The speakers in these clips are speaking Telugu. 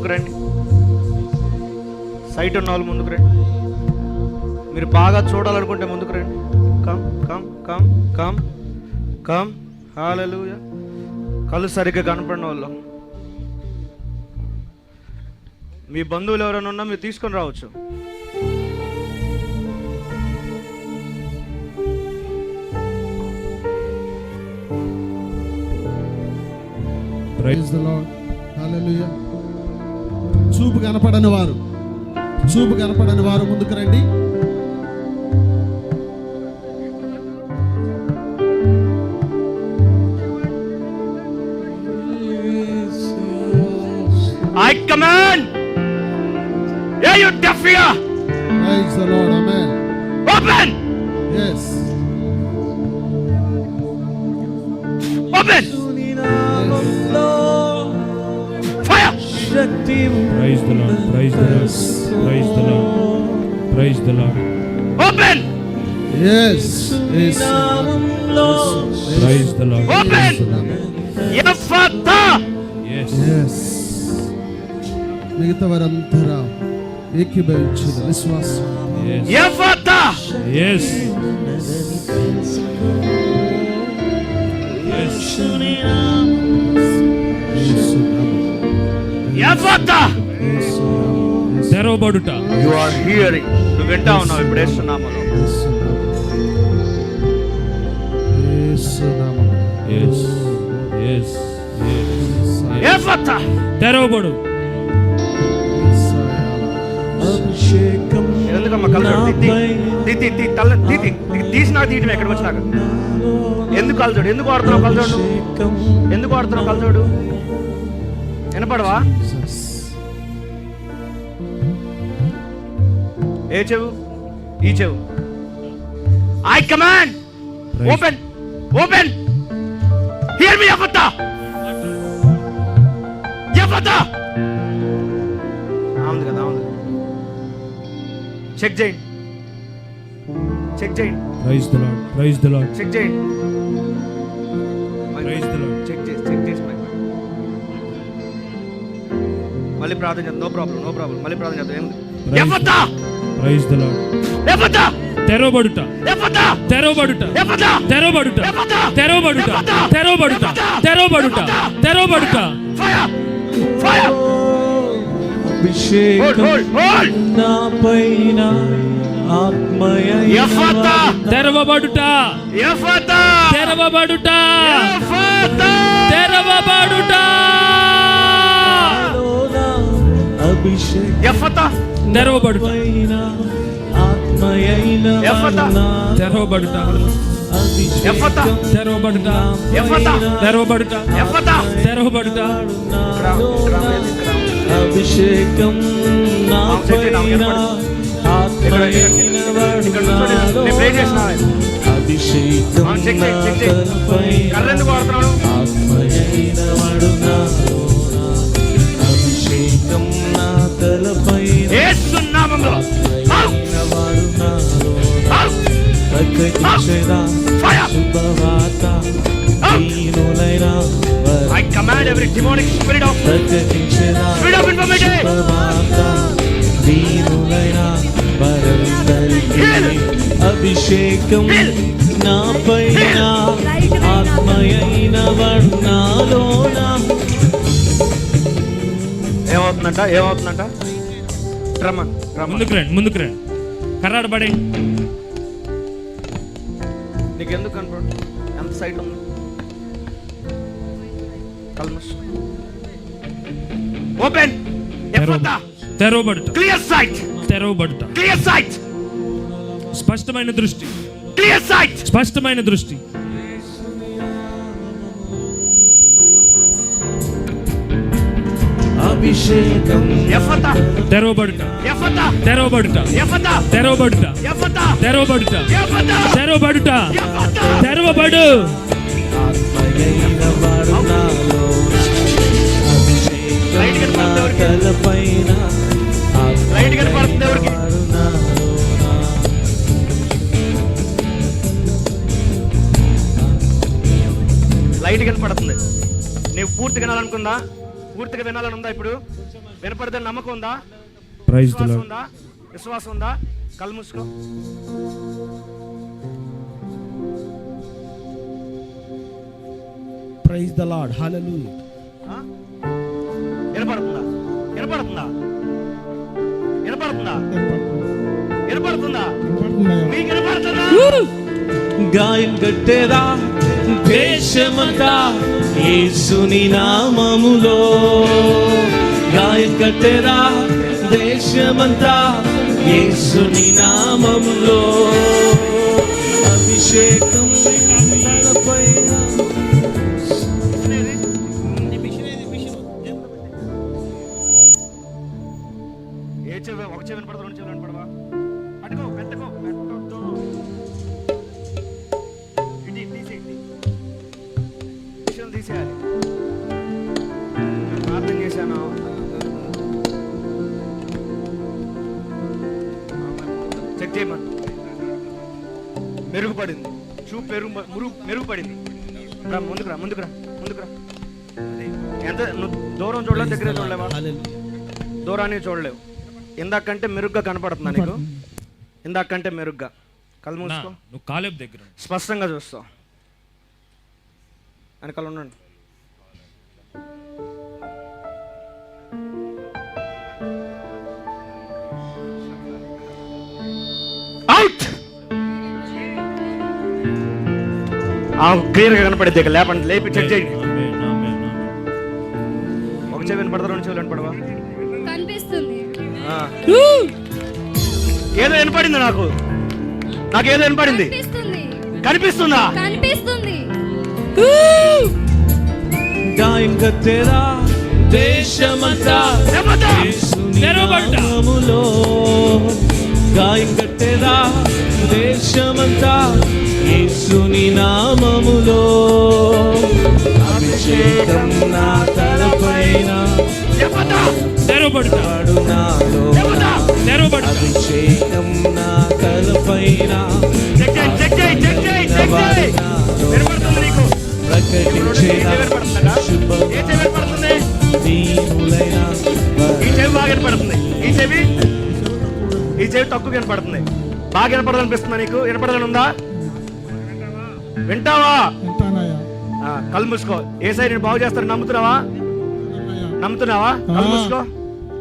ముందుకు రండి. సైట్ ఉన్న వాళ్ళు ముందుకు రండి. మీరు బాగా చూడాలనుకుంటే ముందుకు రండి. Come come come come come. Hallelujah. కళ్ళు సరిగ్గా కనపడిన వాళ్ళు, మీ బంధువులు ఎవరైనా ఉన్నా మీరు తీసుకొని రావచ్చు. Praise the Lord. హల్లెలూయా. చూపు కనపడని వారు ముందుకు రండి. I command, yeah, you deaf ear. Praise the Lord. Amen. Open. Yes. Open. Fire. Praise the Lord. Praise the Lord. Praise the Lord. Praise the Lord. Open. Yes. Yes. Praise the Lord. Open. Ephata. Yes. Yes. మిగతా వారందరూ ఏకీభవించిన విశ్వాసం. Ephata. Yes. Ephata. తెరవబడుట. You are hearing. నువ్వు వింటా ఉన్నావు ఇప్పుడు యేసునామములో. Yes. Yes. Ephata. తెరవబడు. ఎందుకమ్మా కలజోడు తీసినా తీయటం ఎక్కడికి వచ్చినాక ఎందుకు కలజోడు? ఎందుకు వాడుతున్నావు కలజోడు? ఎందుకు వాడుతున్నావు కలజోడు? వినపడవా? ఏ చెవు? ఈ చెవు. I command open. Open. Hear me ఎఫతా. ఎఫతా. అవును కదా, అవును. చెక్ చేయండి. చెక్ చేయండి. Praise the Lord. Praise the Lord. Check చేయండి. Praise the Lord. చెక్ చేసి మళ్ళీ ప్రార్థన చేద్దాం. No problem. మళ్ళీ ప్రార్థన చేద్దాం. ఏముంది? ఎఫతా. Praise the Lord. ఎఫతా. తెరవబడుట. ఎఫతా. తెరవబడుట. ఎఫతా. తెరవబడుట. ఎఫతా. తెరవబడుట. తెరవబడుట. తెరవబడుట. తెరవబడుట. ఫైర్. ఫైర్. అభిషేకం నాపైన ఆత్మయైన ఎఫతా. తెరవబడుట. ఎఫతా. తెరవబడుట. ఎఫతా. తెరవబడుట. అభిషేకం ఎఫతా. తెరవబడుట. ఆత్మయైన ఎఫతా. తెరవబడుట. ఎఫతా. తెరవబడుట. ఎఫతా. తెరవబడుట. ఎఫతా. తెరవబడుట. అభిషేకం నాపైన ఆత్మయైన అభిషేకం కర్రెందుకు వాడుతున్నాడు? ఆత్మయైన అభిషేకం నా తలపైన యేసునామములో శుభవార్త దీనులైన I command every demonic spirit of infirmity. అభిషేకం నాపైన ఆత్మయైన వర్ణాలోన. ఏమవుతుందంట? రమన్ ముందుకు రండి. కర్రాడబడి. నీకు ఎందుకు కనపడు? ఎంత సైట్ ఉంది? ఓపెన్. తెరవబడుట. Clear sight. తెరవబడుట. Clear sight. స్పష్టమైన దృష్టి. Clear sight. స్పష్టమైన దృష్టి. అభిషేకం ఎఫతా. తెరవబడుట. ఎఫతా. తెరవబడుట. ఎఫతా. తెరవబడుట. ఎఫతా. తెరవబడుట. ఎఫతా. తెరవబడుట. ఎఫతా. తెరవబడు. ఆత్మయైన వర్ణాలో అభిషేకం నా తలపైన లైట్ కనపడుతుంది ఎవరికి? లైట్ కనపడుతుంది. నీవు పూర్తి కనాలనుకుందా? పూర్తిగా వినాలని ఉందా? ఇప్పుడు వినపడదని నమ్మకం ఉందా? ప్రైజ్ ద విశ్వాసం లార్డ్. ఉందా? విశ్వాసం ఉందా? కళ్ళు మూసుకో. Praise the Lord. Hallelujah. ఆ? వినపడుతుందా? వినపడుతుందా? వినపడుతుందా? వినపడుతుందా? మీకు వినపడుతుందా? గాయం కట్టేదా దేశమంతా యేసుని నామములో. గాయం కట్టేదా దేశమంతా యేసుని నామములో. అభిషేకం తలపైన. ఏ చెవి? ఒక చెవి వినపడదు, రెండు చెవులు వినపడవా? పట్టుకో, పెట్టకో, పెట్టొద్దు. ఇటు తీసేయండి, విషయం తీసేయాలి. నేను ప్రార్థన చేశాను, చెక్ చేయమని. మెరుగుపడింది, చూపు మెరుగుపడింది. రా, ముందుకురా, ముందుకురా, ముందుకురా. అది ఎంత నువ్వు దూరం చూడలేవు, దగ్గర చూడలేవా? దూరాన్ని చూడలేవు. ఇందాకంటే మెరుగ్గా కనపడుతుందా నీకు? ఇందాకంటే మెరుగ్గా. కళ్ళు మూసుకో. నువ్వు కాలేబ్ దగ్గర ఉండు. స్పష్టంగా చూస్తావు. వెనకాల ఉండండి. అవుట్. క్లియర్గా కనపడింది. ఇక లేపండి, లేపి చెక్ చేయండి. ఆమేన్, ఆమేన్, ఆమేన్. ఒక చెవి వినపడదా, రెండు చెవులు వినపడవా? కనిపిస్తుంది. ఏదో వినపడింది నాకు. నాకేదో వినపడింది. కనిపిస్తుందా? కనిపిస్తుంది. గాయం కట్టేదా దేశమంతా యేసుని నామములో. గాయం కట్టేదా దేశమంతా యేసుని నామములో. అభిషేకం నా తలపైన. తెరవబడతాడు నాలో. తెరవబడతాడు. అభిషేకం నా తలపైన. చెక్ చేయి, చెక్ చేయి, చెక్ చేయి, చెక్ చేయి. వినపడుతుంది నీకు? ప్రకటించేదా ఏ చెవి వినపడుతుంది? దీనులైన ఈ చెవి బాగా వినపడుతుంది. ఈ చెవి తక్కువ వినపడుతుంది. బాగా వినపడదనిపిస్తుందా నీకు? వినపడదని ఉందా? వింటావా? కళ్ళు మూసుకో. ఏసై నేను బాగు చేస్తాను నమ్ముతున్నావా? నమ్ముతున్నావా? కళ్ళు మూసుకో,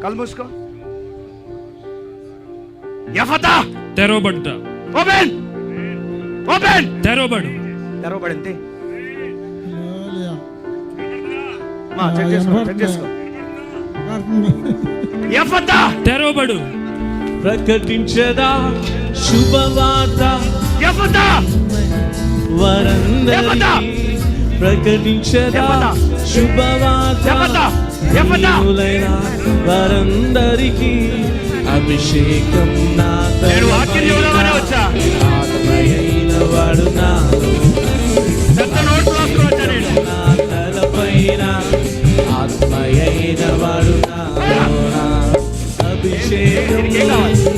కళ్ళు మూసుకో. యెఫతా తెరవబడతా. Open, open. తెరవబడు. తెరవబడింది. చెక్ చేసుకో, చెక్ చేసుకో. యెఫతా తెరవబడు. ప్రకటించదా శుభవార్త యెఫతా వరందరికీ. ప్రకటించదా శుభవార్త దీనులైన వరందరికీ. అభిషేకం నా నేను వాక్యం చెబుదామనే వచ్చా. ఆత్మయైన వాడు నాలో. పెద్ద నోట్లు రాసుకొని వచ్చా నేను. నా తలపైన ఆత్మయైన వాడు నాలో. అభిషేకం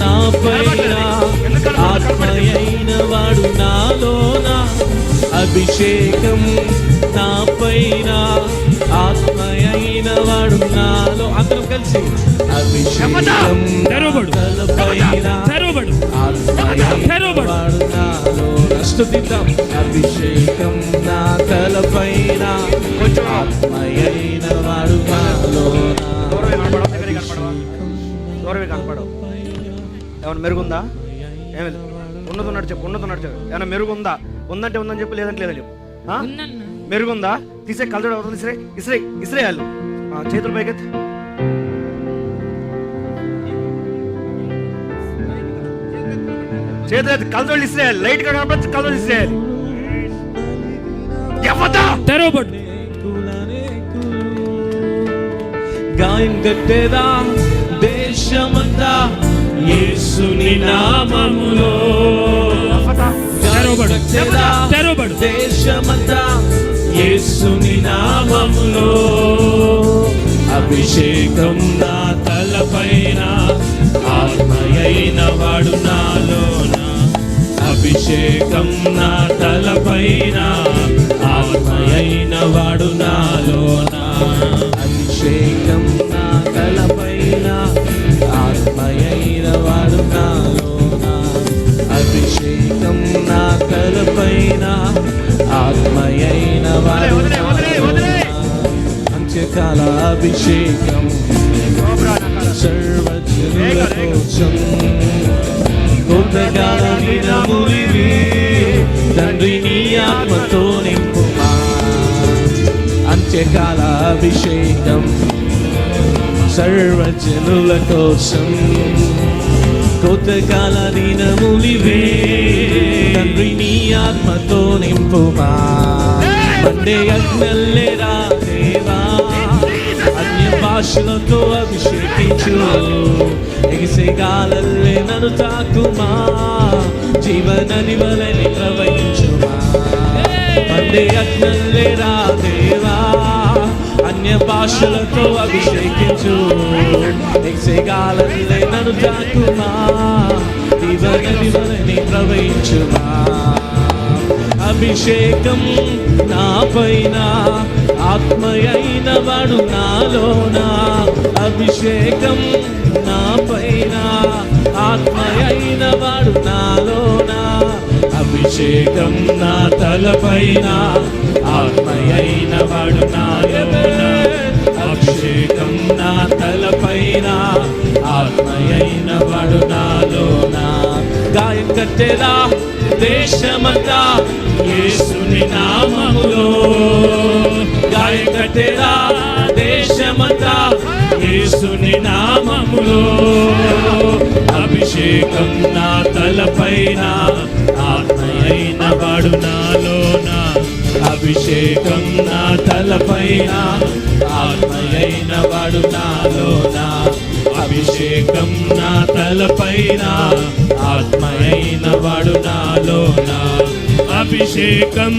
నా పైన ఆత్మయైన వాడు నాలోన. అభిషేకం నా పైన ఆత్మయైన వాడు నాలో. అందరం కలిసి అభిషేకం తెరవబడు. తలపైన తెరవబడు. ఆత్మయైన వాడు నాలో. స్తుతిద్దాం. అభిషేకం నా తలపైన ఆత్మయైన వాడు నాలోన. దూరమే కనపడవు, దగ్గరే కనపడవా? దూరమే కనపడవు. ఏమైనా మెరుగుందా? ఏమి లేదు. ఉన్నది ఉన్నట్టు చెప్పు, ఉన్నది ఉన్నట్టు చెప్పు. ఏమైనా మెరుగుందా? ఉందంటే ఉందని చెప్పు, లేదంటే లేదని చెప్పు. మెరుగుందా? తీసే కలజోడు అవుతుంది. ఇస్రే ఇస్రే ఇస్రేయాలి. చేతులు పైకెత్తి. చేతులు ఎత్తి కలజోళ్ళు ఇస్రేయాలి. లైట్ గా కనపడి కలజోళ్ళు ఇస్రేయాలి. యెఫతా తెరవబడు. గాయం కట్టేదా దేశమంతా యేసుని నామములో. యెఫతా తెరవబడు. కట్టేదా తెరవబడు. దేశమంతా యేసుని నామములో. అభిషేకం నా తలపైన ఆత్మయైన వాడు నాలోన. అభిషేకం నా తలపైన ఆత్మయైన వాడు నాలోన. అభిషేకం నా తలపైన ఆత్మయైన వాడు నాలోన అభిషేకం నా తలపైన ఆత్మయైన వాడు అంత్యకాల అభిషేకం సర్వజనుల కోసం కొత్తకాల దినములివి తండ్రి నీ ఆత్మతో నింపుమా అంత్యకాల అభిషేకం సర్వజనుల కోసం కొత్తకాల దినములివే తండ్రి నీ ఆత్మతో నింపుమా మండే అగ్నల్లేరా దేవా అన్య భాషలతో అభిషేకించు ఎగిసే గాలల్లే నన్ను తాకుమా జీవనది వలని ప్రవహించుమా మండే అగ్నల్లేరా దేవా అన్య భాషలతో అభిషేకించు ఎగిసే గాలల్లే నన్ను తాకుమా జీవనది వలని ప్రవహించుమా అభిషేకం నా పైన ఆత్మయైన వాడు నాలోన అభిషేకం నా పైన ఆత్మయైన వాడు నాలోన అభిషేకం నా తలపైన ఆత్మయైన వాడు నాలోన అభిషేకం నా తలపైన ఆత్మయైన వాడు నాలోన గాయం కట్టెలా దేశమంతా యేసుని నామములో గాయం కట్టెలా దేశమంతా యేసుని నామములో అభిషేకం నా తలపైన ఆత్మయైన వాడు నాలోన అభిషేకం నా తలపైన ఆత్మయైన వాడు నాలోన అభిషేకం నా తలపైన ఆత్మయైన వాడు నాలోన అభిషేకం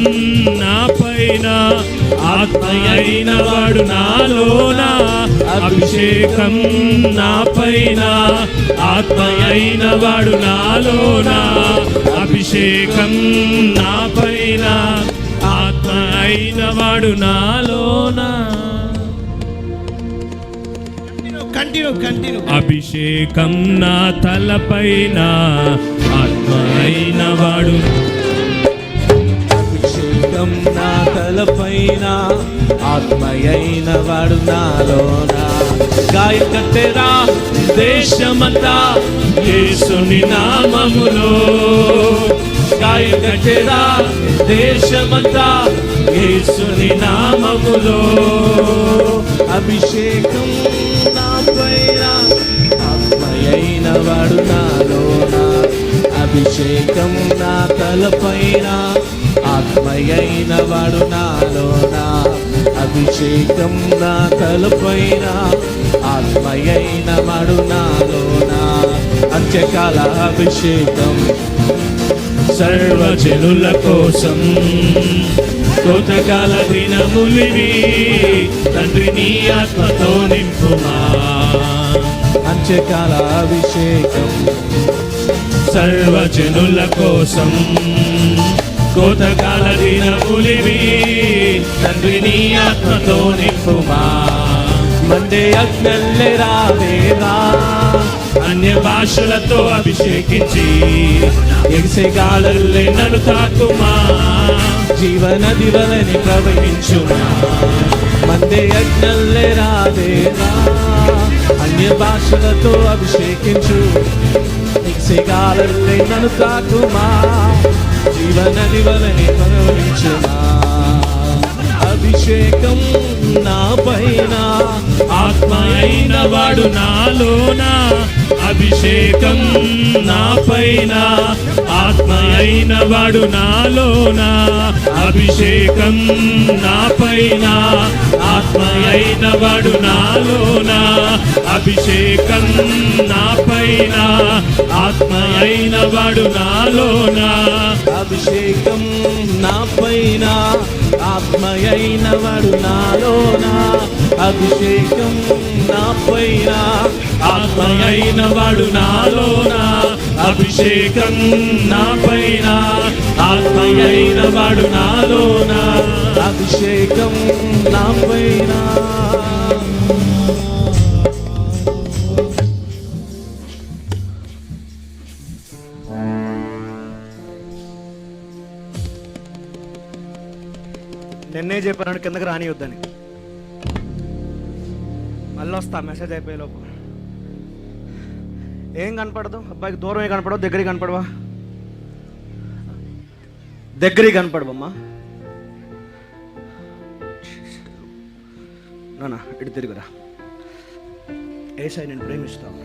నా పైన ఆత్మయైన వాడు నాలోన అభిషేకం నా పైన ఆత్మయైన వాడు నాలోన అభిషేకం నా పైన ఆత్మ అయిన వాడు నాలోన కంటిన్యూ అభిషేకం నా తలపైన ఆత్మ అయిన వాడు అభిషేకం నా తలపైన ఆత్మయైన వాడు నాలోన గాయం కట్టెరా దేశమంతా యేసుని నామములో గాయం కట్టెరా దేశమంతా యేసుని నామములో అభిషేకం నా పైన ఆత్మయైన వాడు నాలోన అభిషేకం నా తలపైన ఆత్మయైన వాడు నాలోన అభిషేకం నా తలపైన ఆత్మయైన వాడు నాలోన అంత్యకాల అభిషేకం సర్వజనుల కోసం కోతకాల దినములివి తండ్రి నీ ఆత్మతో నింపుమా అంత్యకాల అభిషేకం సర్వజనుల కోసం కోతకాల దినములివి తండ్రి నీ ఆత్మతో నింపుమా మండే అగ్నల్లే రావేదా అన్య భాషలతో అభిషేకించి ఎగిసే గాలల్లే నన్ను తాకుమా జీవనది వలని ప్రవహించుమా మండే అగ్నల్లే రావేదా అన్య భాషలతో అభిషేకించు ఎగిసే గాలల్లే నన్ను తాకుమా జీవనది వలని ప్రవహించుమా అభిషేకం నా పైన ఆత్మ అయిన వాడు నాలోన అభిషేకం నా పైన ఆత్మ అయిన వాడు నాలోన అభిషేకం నా పైన ఆత్మ అయిన వాడు నాలోన అభిషేకం నా పైన ఆత్మ అయిన వాడు నాలోన అభిషేకం నా పైన ఆత్మయైన వాడు నాలోన అభిషేకం నా పైన ఆత్మయైన వాడు నాలోన అభిషేకం నా పైన ఆత్మయైన వాడు నాలోన అభిషేకం నా పైన నేనే చెప్పాను కిందకి రానియొద్దని. మళ్ళీ వస్తా మెసేజ్ అయిపోయే లోపు. ఏం కనపడదు అబ్బాయికి, దూరమే కనపడవు, దగ్గరికి కనపడవా? దగ్గరికి కనపడవమ్మా. నానా ఇటు తిరుగురా. ఏసాయి నేను ప్రేమిస్తావు.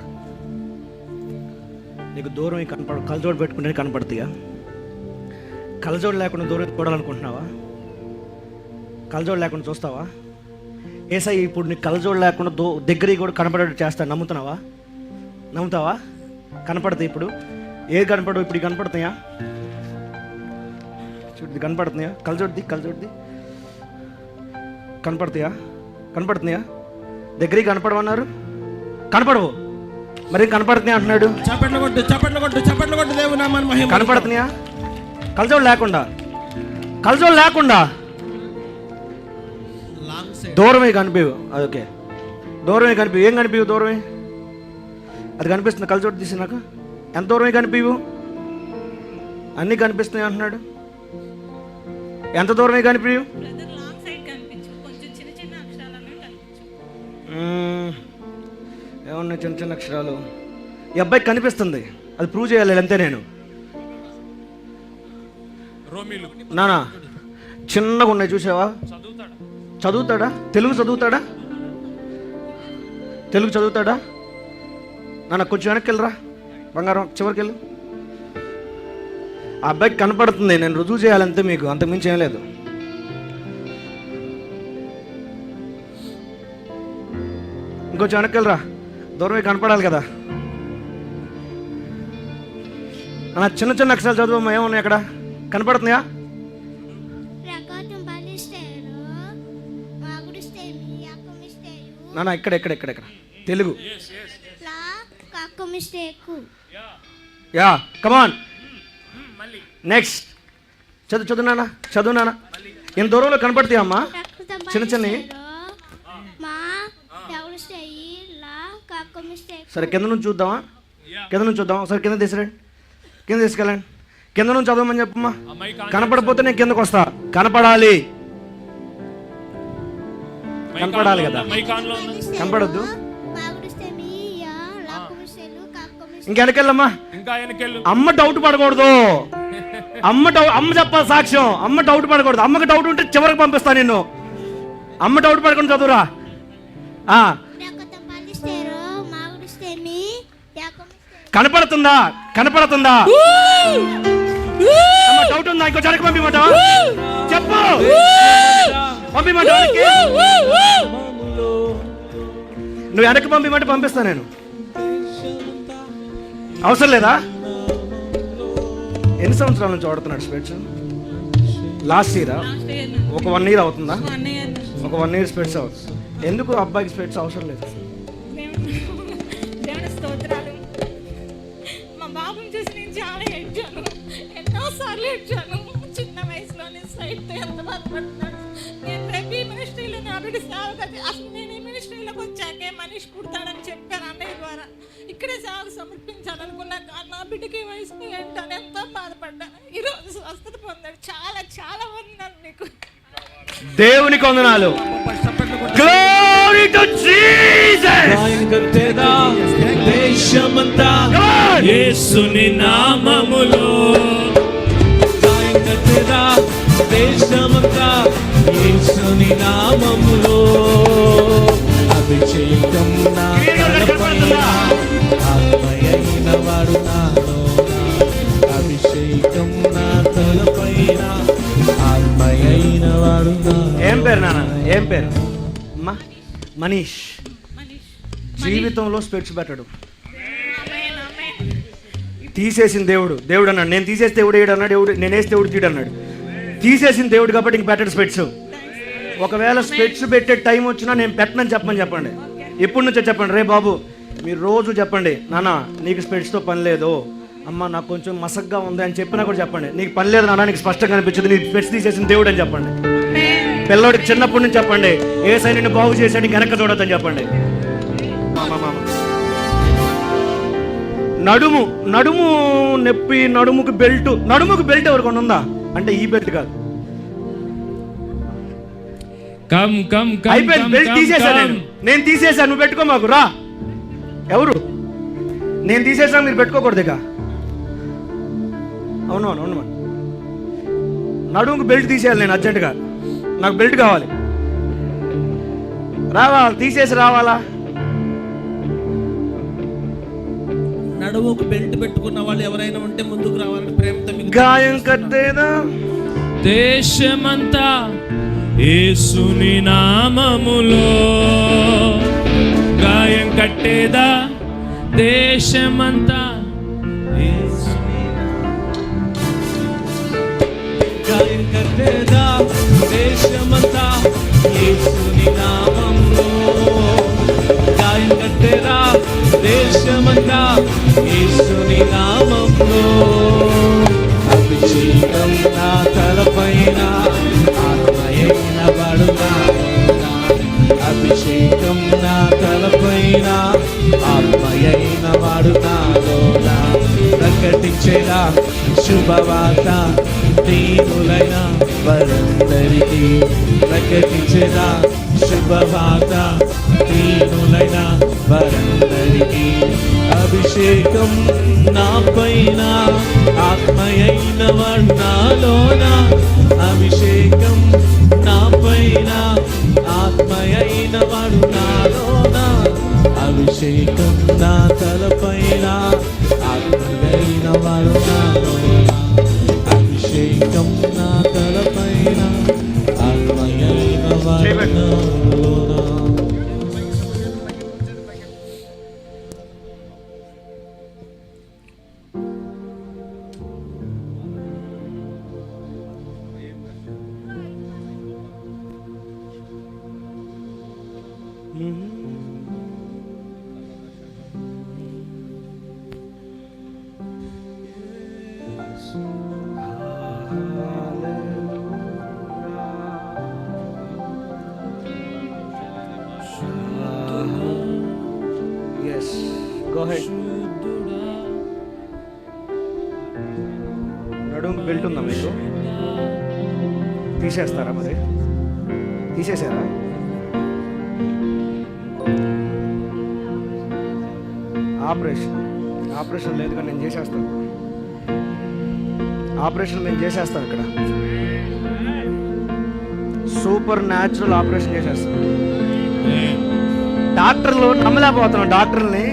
నీకు దూరం కనపడ, కలజోడు పెట్టుకుంటే కనపడతాయా? కలజోడు లేకుండా దూరం చూడాలనుకుంటున్నావా? కలజోడు లేకుండా చూస్తావా? ఏసాయి ఇప్పుడు నీకు కలజోడు లేకుండా దగ్గరికి కూడా కనపడేట్టు చేస్తాను. నమ్ముతున్నావా? నమ్ముతావా? కనపడతాయి. ఇప్పుడు ఏది కనపడవు? ఇప్పుడు కనపడుతున్నాయా? చూడు కనపడుతున్నాయా? కలజోడిది కనపడతాయా? కనపడుతున్నాయా? దగ్గరికి కనపడమన్నారు, కనపడవు. మరి కనపడుతున్నాయా అంటున్నాడు. చప్పట్లు కొట్టు దేవుని నామాన్ని మహిమ. కనపడుతున్నాయా? కలజోడు లేకుండా దూరమే కనిపించవు. అదొకే దూరమే కనిపించవు. ఏం కనిపించవు? దూరమే అది కనిపిస్తుంది. కలజోడు తీసినాక ఎంత దూరమే కనిపించవు? అన్నీ కనిపిస్తున్నాయి అంటున్నాడు. ఎంత దూరమే కనిపించవు? ఏమన్నా చిన్న చిన్న అక్షరాలు. ఈ అబ్బాయికి కనిపిస్తుంది, అది ప్రూవ్ చేయాలి అంతే. నేను నానా చిన్నగా ఉన్నాయి చూసావా? చదువుతాడా? తెలుగు చదువుతాడా? నాన్న కొంచెం వెనక్కి వెళ్ళరా బంగారం, చివరికి వెళ్ళు. ఆ అబ్బాయికి కనపడుతుంది, నేను రుజువు చేయాలంతే మీకు, అంతకుమించి ఏం లేదు. ఇంకొంచెం వెనక్కి వెళ్ళరా, దూరమే కనపడాలి కదా. అన్న చిన్న చిన్న అక్షరాలు చదువమ్మా. ఏమున్నాయి అక్కడ? కనపడుతున్నాయా? నాన్న ఇక్కడ తెలుగు. Yeah come on next. చదువు నాన్న. ఇంత దూరంలో కనపడతాయా అమ్మా? చిన్నవి. సరే కింద నుంచి చూద్దామా? సరే కింద తీసుకెళ్ళండి. కింద నుంచి చదవమని చెప్పమ్మా. కనపడకపోతే నేను కిందకు వస్తా. కనపడాలి కదా. కనపడద్దు. ఇంకెనకెళ్ళమ్మా. అమ్మ డౌట్ పడకూడదు. అమ్మ చెప్పాలి సాక్ష్యం. అమ్మ డౌట్ పడకూడదు. అమ్మకి డౌట్ ఉంటే చివరికి పంపిస్తా నిన్ను. అమ్మ డౌట్ పడకుండా చదువురా. కనపడుతుందా? డౌట్ ఉందా? ఇంకో జరగ పంపిమంటావా? చెప్పు. పంపిమంటావా? నువ్వు వెనక్కి పంపిమంటే పంపిస్తా నేను. అవసరం లేదా? ఎన్ని సంవత్సరాల నుంచి వాడుతున్నాడు స్పెట్స్? లాస్ట్ ఇయరా? ఒక 1 year అవుతుందా? ఒక 1 year స్పెట్స్ అవుతుంది. ఎందుకు అబ్బాయికి స్పెట్స్ అవసరం లేదు? మా బాబుని చూసి నేను చాలా ఏడ్చాను, ఎన్నోసార్లు ఏడ్చాను. చిన్న వయసులోనే సైట్తో ఎంత బాధపడుతున్నాడు. నేను రేపు ఈ మినిస్ట్రీలో నా బిడ్డ సేవగా, అసలు నేను ఈ మినిస్ట్రీలోకి వచ్చాకే మనిషి పుడతాడని చెప్పాను అన్నయ్య ద్వారా. ఇక్కడే సేవకు సమర్పించాలనుకున్నాక నా బిడ్డకి వయసు ఏంటని ఎంతో బాధపడ్డాను. ఈరోజు స్వస్థత పొందాడు. చాలా చాలా వందనాలు నీకు. దేవునికి వందనాలు. Glory to Jesus. దేశమంతా యేసుని నామములో, దేశమంతా యేసుని నామములో. అభిషేకం నా తలపైన, ఆత్మయైన వాడు నాలో. అభిషేకం నా తలపైన, ఆత్మయైన వాడు నాలో. ఏం పేరు నాన్న? ఏం పేరు అమ్మా? మనీష్. జీవితంలో స్పెట్స్ పెట్టడు. తీసేసిన దేవుడు అన్నాడు. నేను తీసేసి దేవుడు ఏడు అన్నాడు. నేను వేసి దేవుడు తీడు అన్నాడు. తీసేసిన దేవుడు కాబట్టి ఇంక పెట్టడు స్పెట్స్. ఒకవేళ స్పెట్స్ పెట్టే టైం వచ్చినా నేను పెట్టనని చెప్పండి. ఎప్పటి నుంచో చెప్పండి. రే బాబు మీరు రోజు చెప్పండి, నాన్న నీకు స్పెట్స్తో పని లేదు, అమ్మ నాకు కొంచెం మసగ్గా ఉంది అని చెప్పినా కూడా చెప్పండి. నీకు పని లేదు నాన్న, నీకు స్పష్టంగా అనిపించదు, నీకు స్పెట్స్ తీసేసిన దేవుడు అని చెప్పండి. పిల్లోడికి చిన్నప్పటి నుంచి చెప్పండి, ఏసై నిన్ను బాగు చేశాడు, ఇంక వెనక్కి చూడొద్దని చెప్పండి. నడుము నొప్పి, నడుముకు బెల్ట్ ఎవరికొండ ఉందా అంటే ఈ బెల్ట్ కాదు. కమ్ కమ్ కమ్ అయిపోయింది. బెల్ట్ తీసేసా నేను తీసేసా, నువ్వు పెట్టుకో మాకు రా. ఎవరు? నేను తీసేసా, మీరు పెట్టుకోకూడదు ఇక. అవును నడుముకు బెల్ట్ తీసేయాలి నేను అర్జెంటుగా. నాకు బెల్ట్ కావాలి. రావాలి, తీసేసి రావాలా? నడుముకు బెల్ట్ పెట్టుకున్న వాళ్ళు ఎవరైనా ఉంటే ముందుకు రావాలని ప్రేమతో మీకు గాయం కట్టేదా దేశమంతా యేసుని నామములో, గాయం కట్టేదా దేశమంతా గాయం కట్టేదా దేశమంతా యేసుని నామములో, గాయం కట్టేదా దేశమంతా యేసుని నామములో. అభిషేకం నా తలపైన ఆత్మయైన వాడునా, అభిషేకం నా తలపైన ఆత్మయైన వాడునాలోనా. ప్రకటించేలా శుభవార్త దీనులైన వారందరికీ, ప్రకటించేలా శుభవార్త దీనులైన వారందరికీ. అభిషేకం నా పైన ఆత్మయైన వాడు నాలోన, అభిషేకం నా పైన ఆత్మయైన వాడు నాలోన. అభిషేకం నా తలపైన ఆత్మయైన వాడు నాలోన, అభిషేకం నా తలపైన ఆత్మయైన వాడు నాలోన. Yes, go ahead. నడుముకు బెల్ట్ ఉందా మీకు? తీసేస్తారా మరి? తీసేసారా? ఆపరేషన్ లేదు కానీ నేను చేసేస్తాను. ఆపరేషన్ నేను చేసేస్తాను. ఇక్కడ సూపర్ న్యాచురల్ ఆపరేషన్ చేసేస్తాను. డాక్టర్లు నమ్మలేకపోతున్నాం డాక్టర్ని,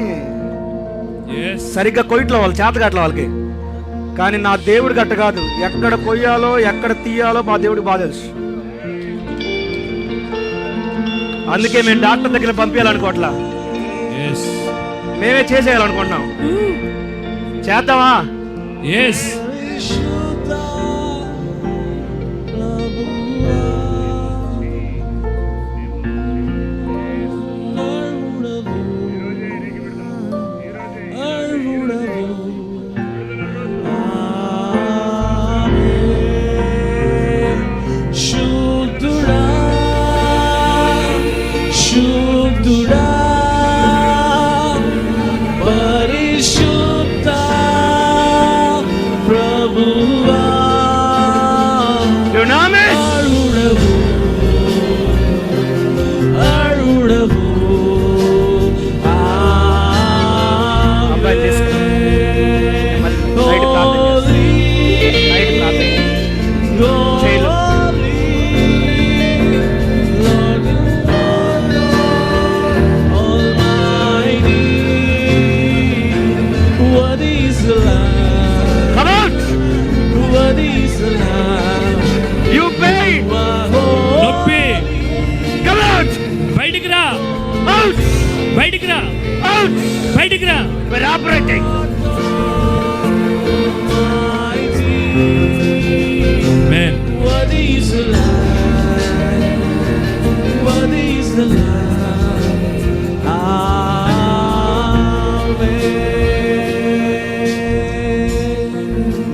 సరిగ్గా కొయ్యట్లో వాళ్ళు చేతగట్ల వాళ్ళకి. కానీ నా దేవుడి గట్ట కాదు, ఎక్కడ కొయ్యాలో ఎక్కడ తీయాలో మా దేవుడికి బాగా తెలుసు. అందుకే మేము డాక్టర్ దగ్గర పంపించాలనుకోవట్లా, మేమే చేసేయాలనుకుంటున్నాం. చేద్దామా?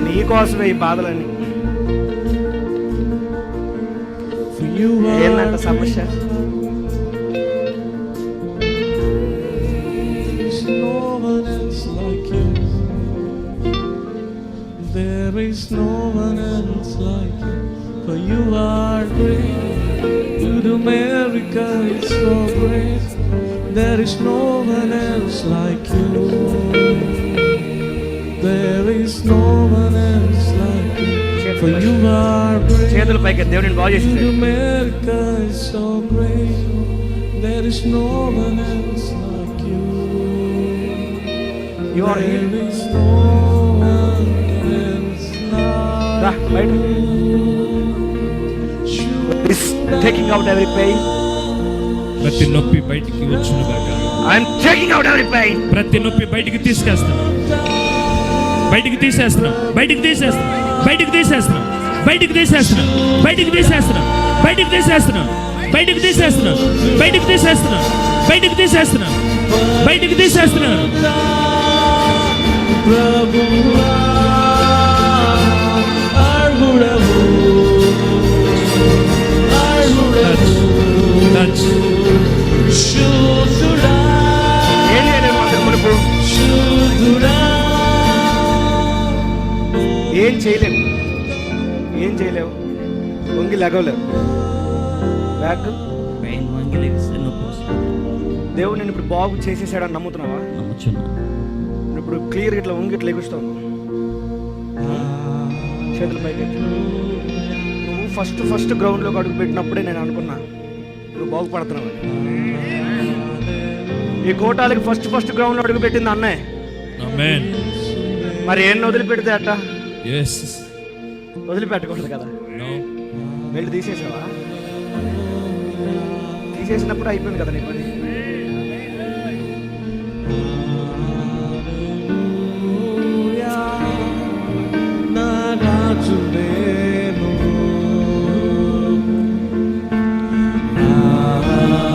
నీకోసమే ఈ బాధలన్నీ. ఏంటంట సమస్య? There is no one else like you, for you are great, you do America is so great. There is no one else like you. There is no one else like you. For you are great. చేతుల పైకి దేవుడిని బాగు చేసి America is so great. There is no one else like you. You are healed. There is no one else రా like బయట is taking out every pain. ప్రతి నొప్పి బయటికి వచ్చును గాక. I am taking out every pain. ప్రతి నొప్పి బయటికి తీసుకేస్తున్నాం. బయటికి తీసేస్తున్నాం. బయటికి తీసేస్తున్నాం. బయటికి తీసేస్తున్నాం. బయటికి తీసేస్తున్నాం. బయటికి తీసేస్తున్నాం. బయటికి తీసేస్తున్నాం. బయటికి తీసేస్తున్నాం. బయటికి తీసేస్తున్నాం. బయటికి తీసేస్తున్నాం. బయటికి తీసేస్తున్నాం. ప్రభువా అర్హుడవు Touch. శుద్ధుడా ఏం చేయలేము అంతకు మునుపు శుద్ధుడా ఏం చేయలేము. ఏం చేయలేవు. వంగి లెగవలేవు. బ్యాక్ పెయిన్ వంగి లెగిస్తే నొప్పి వస్తుంది. దేవుడు నేను ఇప్పుడు బాగు చేసేసాడని నమ్ముతున్నావా? నమ్ముచున్నా. నువ్వు ఇప్పుడు క్లియర్ ఇట్లా వంగి ఇట్లా ఎగుస్తావు. చేతుల పైకి నువ్వు ఫస్ట్ గ్రౌండ్లోకి అడుగు పెట్టినప్పుడే నేను అనుకున్నా నువ్వు బాగుపడుతున్నావు. ఈ కోటాలకి ఫస్ట్ గ్రౌండ్లో అడుగు పెట్టింది అన్నయ్య. ఆమేన్. మరి ఏం వదిలిపెడితే అట్ట yes వదిలిపెట్టకూడదు కదా. no వెళ్ళి తీసేసావా? తీసేసినప్పుడు అయిపోయింది కదా నీ పని. నా రాజు నేను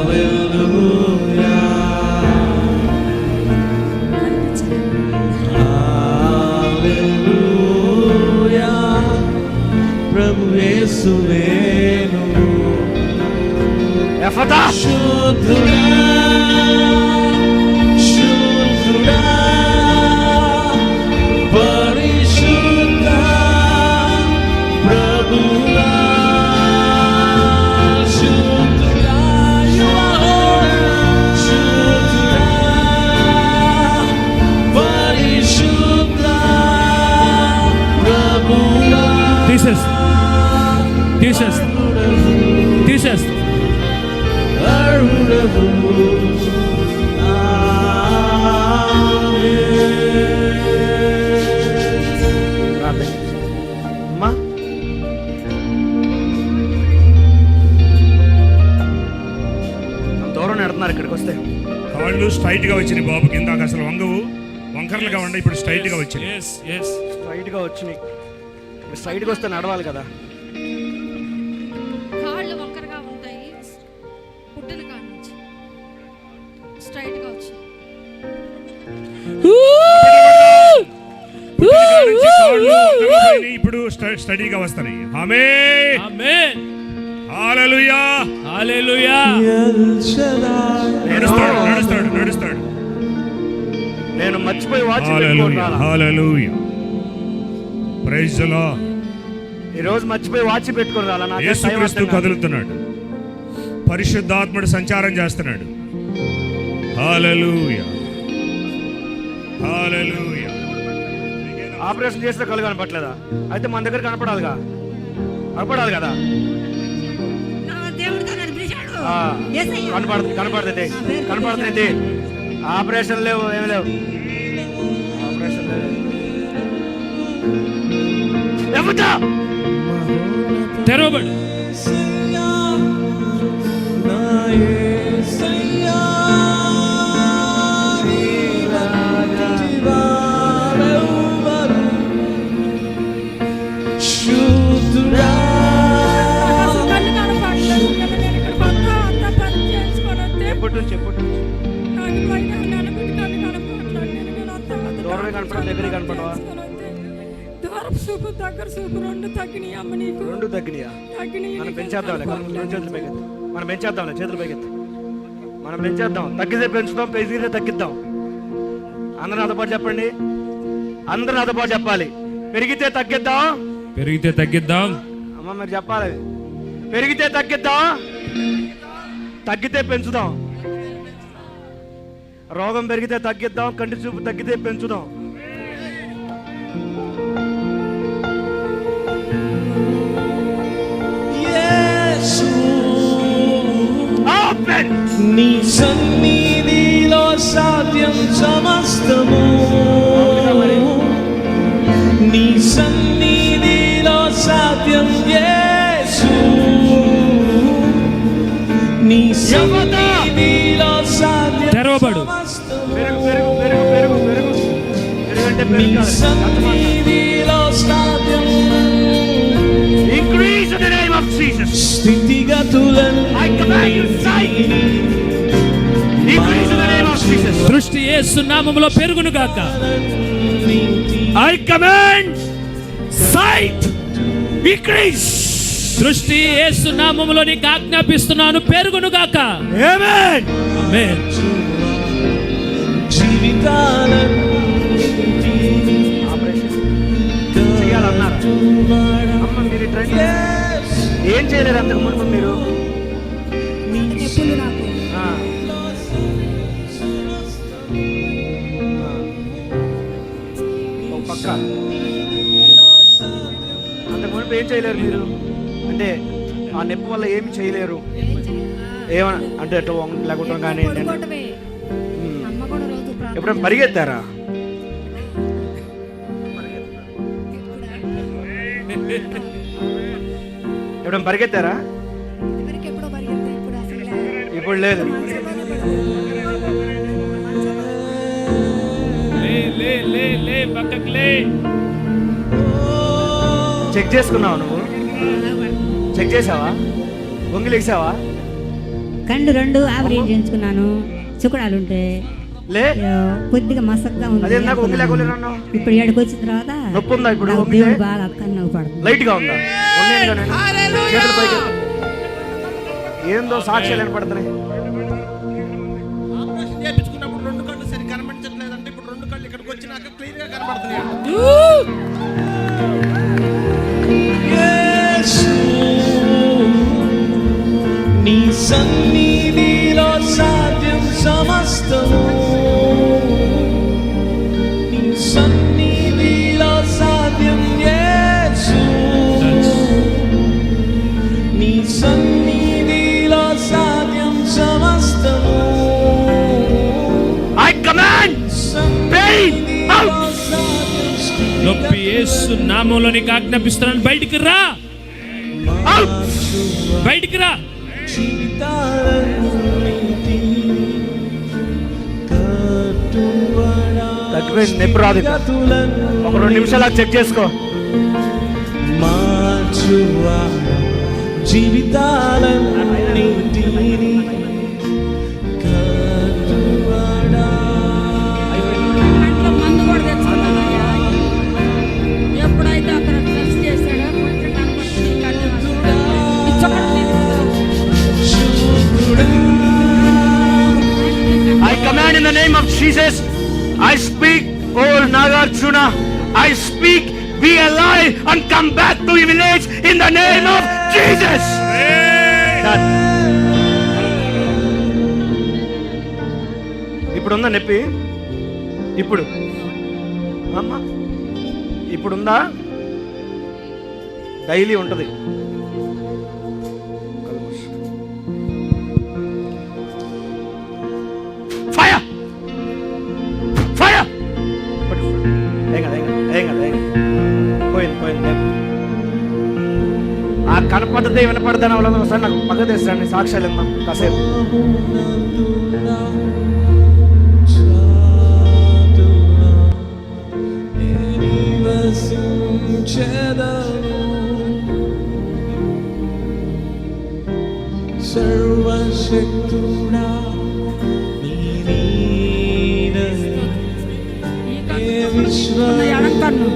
హల్లెలూయా హల్లెలూయా ప్రభు యేసు నేను ఎఫతా శుద్ధుడా శుద్ధుడా పరిశుద్ధ ప్రభువా శుద్ధుడా శుద్ధుడా పరిశుద్ధ ప్రభువా తీసేస్తా. అర్హుడవు ప్రార్థన. అమ్మా అంత దూరం నెడుతున్నారు ఇక్కడికి వస్తే. కాళ్ళు స్ట్రైట్ గా వచ్చినాయి బాబుకి. ఇందాక అసలు వంగవు, వంకర్లుగా ఉండే, ఇప్పుడు స్ట్రైట్ గా వచ్చినాయి. yes స్ట్రైట్గా వచ్చి స్ట్రైట్గా వస్తే నడవాలి కదా. కాళ్ళు వంకరగా ఉంటాయి. పుట్టిన కాడ నుంచి స్ట్రైట్ గా వచ్చి కాళ్ళు వంకర్లు పోయినాయి, ఇప్పుడు స్టడీగా వస్తున్నాయి. ఆమేన్. ఆమేన్. హల్లెలూయా. హల్లెలూయా. నడుస్తాడు. నేను మర్చిపోయి watch hallelujah. Hallelujah. Praise the Lord. ఈ రోజు మర్చిపోయి వాచ్ పెట్టుకొని రాలా. నాకు యేసుక్రీస్తు కదులుతున్నాడు. పరిశుద్ధాత్ముడు సంచారం చేస్తున్నాడు. హల్లెలూయా. హల్లెలూయా. ఆపరేషన్ చేస్తే కళ్ళు కనపట్లేదా? అయితే మన దగ్గర కనపడాలి కదా. దేవుడితో నడిపించాడు. ఆ, కనపడుతుంది. ఆపరేషన్ లేవు, ఏమి లేవు. ఆపరేషన్ లేవు. ఎఫతా తెరవబడు. కళ్ళు కనపడలేదు. నేను ఇక్కడ కొత్త అంత పని చేసుకొని వస్తే ఎప్పటి నుంచి నాకు పైన నలుగురి కళ్ళు కనపడలేదు. నేను అంత దూరమే కనపడదు, దగ్గరే కనపడవా? దూరపు చూపు దగ్గర చూపు రెండు తగ్గినాయి అమ్మ నీకు. రెండు తగ్గినాయా? మనం పెంచేద్దాంలే. చేతులు పైకెత్తి. మనం పెంచేద్దాం. తగ్గితే పెంచుదాం, పెరిగితే తగ్గిద్దాం. అందరూ నాతో పాటు చెప్పండి. అందరూ నాతో పాటు చెప్పాలి. పెరిగితే తగ్గిద్దాం. పెరిగితే తగ్గిద్దాం. అమ్మ మీరు చెప్పాలి. పెరిగితే తగ్గిద్దాం. తగ్గితే పెంచుదాం, రోగం పెరిగితే తగ్గిద్దాం, కంటి చూపు తగ్గితే పెంచుదాం. యేసు ఓపెన్. నీ సన్నిధిలో సాధ్యం సమస్తము, నీ సన్నిధిలో సాధ్యం యేసు, నీ సన్నిధిలో సాధ్యం తెరవబడు. సమస్తము, పెరుగు పెరుగు పెరుగు పెరుగు పెరుగు పెరుగంటే నీ పెరుగు. సన్నిధిలో సాధ్యం Increase in the name of Jesus. స్థితిగతులను I command you sight. Increase in the name of Jesus. దృష్టి యేసు నామములో పెరుగును గాక. I command sight increase. దృష్టి యేసు నామములో నీకు ఆజ్ఞాపిస్తున్నాను, పెరుగును గాక. Amen. ఆమేన్. చేయాలన్నారా? అమ్మ మీరు ట్రై ఏం చేయలేరు అంతకు ముందు మీరు? నొప్పులు నాకు ఆ. ఒక పక్క అంతకు ముందు ఏం చేయలేరు మీరు? అంటే ఆ నొప్పి వల్ల ఏమి చేయలేరు, ఏమన్నా అంటే అటు లేకుండా కానీ పడుకోవటమే. అమ్మ కూడా రోజు ప్రార్థన ఎప్పుడైనా పరిగెత్తారా? ఎప్పుడైనా పరిగెత్తారా? ఇదివరకు ఎప్పుడో పరిగెత్తా, ఇప్పుడు అసలు లేదు. ఇప్పుడు లేదు. లే లే లే లే పక్కకి లే. చెక్ చేసుకున్నావా నువ్వు? చెక్ చేసావా? వంగి లేచావా? కళ్ళు రెండు ఆపరేట్ చేయించుకున్నాను, చుక్కడాలు ఉంటే లే కొద్దిగా మసగ్గా ఉంది. అదే నాకు వంగి లేకోలేనన్నా. ఇప్పుడు ఇక్కడికి వచ్చిన తర్వాత నొప్పి ఉందా ఇప్పుడు? నాకు వంగితే దేవుడు బాగా కన్ను పడుతుంది. లైట్ గా ఉందా? ఉన్నాయిగా నేను. చేతులు పైకి ఎత్తు. ఏందో సాక్ష్యాలు వినపడుతున్నాయి. ఆపరేషన్ చేయించుకున్నప్పుడు రెండు కళ్ళు సరి కనబడించట్లేదంటే ఇప్పుడు రెండు కళ్ళు ఇక్కడికి వచ్చినాక క్లియర్ గా కనబడుతున్నాయి. యేసు నీ సన్నిధిలో సాధ్యం సమస్తము, నీ సన్నిధిలో సాధ్యం యేసు, నీ సన్నిధిలో సాధ్యం సమస్తము. I command pain out. నొప్పి యేసు నామములో నీకు ఆజ్ఞాపిస్తున్నాను, బయటికి రా. Out. బయటికి రా. తగ్గిపోయింది, నొప్పి రాదు. ఒక 2 నిమిషాలు చెక్ చేసుకో. మార్చువాడా జీవితాలన్నిటినీ కట్టువాడా. ఇంట్లో మందు కూడా తెచ్చుకున్నానయ్యా. ఎప్పుడైతే అక్కడ టెస్ట్ చేశాడో కొంచెం కనపడుతుంది కళ్ళు. ఈ చూడండి. I command in the name of Jesus. I speak, oh Nagarjuna, I speak, be alive and come back to your village in the name of Jesus. Done. ఇప్పుడుందా నొప్పి? ఇప్పుడు అమ్మా ఇప్పుడుందా? డైలీ ఉంటుంది. Fire fire. ఏం కదా ఏం కదా పోయింది పోయింది. ఆ కనపడ్డదే వినపడదని అవ్వడం ఒకసారి నాకు పక్క తెస్తాను. సాక్ష్యాలు ఇద్దాం కాసేపు. సర్వశక్తుడా నీ నీడని ఎడంకన్ను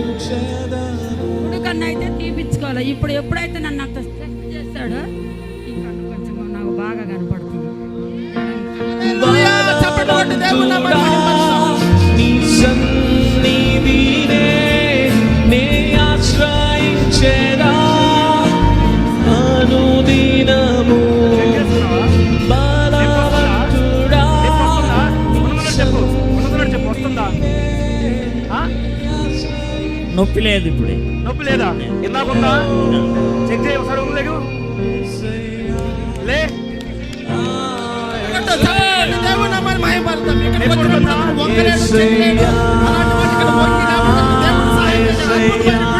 ఉడుకన్ను అయితే తీపించుకోవాలి. ఇప్పుడు ఎప్పుడైతే నన్ను అంత టెస్ట్ చేశాడో ఈ కన్ను కొంచెం నాకు బాగా కనపడుతుంది. నీ సన్నిధినే నే ఆశ్రయించేదా అనుదినము. నొప్పి లేదు ఇప్పుడే. నొప్పి లేదా? ఇందాకుందా? చెక్ చేయ ఒకసారి లేదు లే. దేవుని నామాన్ని మహిమపడతాం. ఇక్కడికి ఎప్పుడు వచ్చినప్పుడు వంకలేడు, చెక్కలేడు, అలాంటి వాటికి వంగి లేకుండా దేవుని సహాయం చేయాలి.